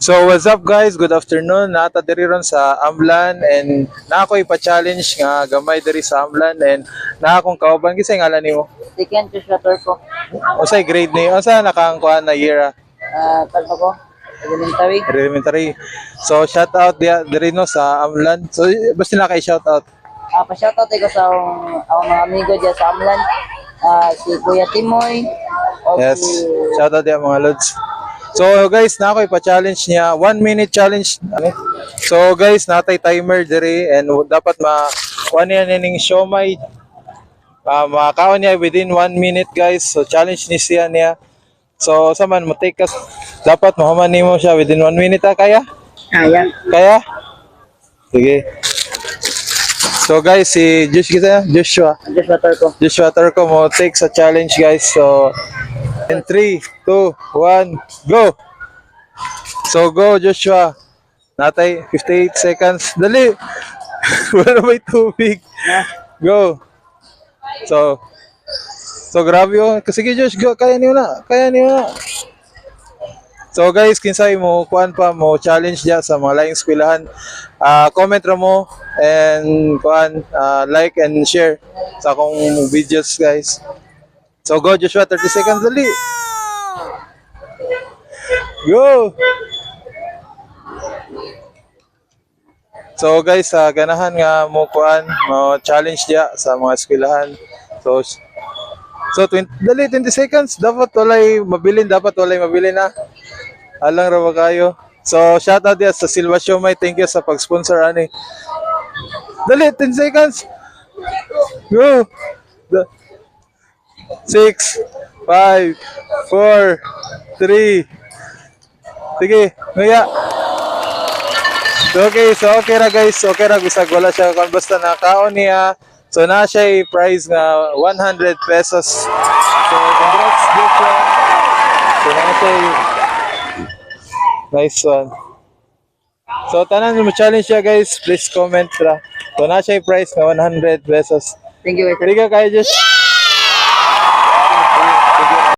So what's up guys? Good afternoon. Nata diri ron sa Amlan and na ako ipa-challenge nga gamay diri sa Amlan and na akong kauban kisay ngalan nimo. Second Joshua Turco. Usay grade ni? Usa nakaangkuhan na year? Kalpa ko. Elementary. Elementary. So shout out diri no sa Amlan. So basta na kay shout out. Pa-shoutout ko sa ang mga amigo dyan sa Amlan. Si Kuya Timoy. O Yes. si... Shout out mga lods. So guys, na ako ipa-challenge niya. 1 minute challenge. So guys, natay timer diri and dapat kuha niya ning siomay. Makaon niya within 1 minute guys. So challenge ni siya niya. So sa man mo take us dapat mahuman nimo siya within 1 minute kaya? Kaya. Kaya? Sige. So guys, si Joshua Joshua Turco. Turco mo take sa challenge guys. So in 3, 2, 1, go! So go Joshua. Natay 58 seconds. Dali! Wala may tubig. Go! So grabe oh. Sige Josh, go. Kaya niyo na. So guys, kinsay mo kuan pa mo challenge dia sa mga laing eskwelahan. Comment ra mo and kuan like and share sa akong videos guys. So go Joshua, 30 seconds dali. Go. So guys, ganahan nga mo kuan mo challenge dia sa mga eskwelahan. So 20 seconds dapat walay mabilin na. Alang ra ba kayo. So shout out dia sa Silva Siomay. Thank you sa pag-sponsor ani. Dali 10 seconds. Go. 6 5 4 3. Sige, ngaya. So okay ra guys. Okay ra bisag wala siya kung basta nakaon niya. So na siya prize nga 100 pesos. So congrats Joshua. So na siya nice one. So tanan mo challenge siya guys. Please comment ra. So na siya prize nga 100 pesos. Thank you. Sige kayo Josh.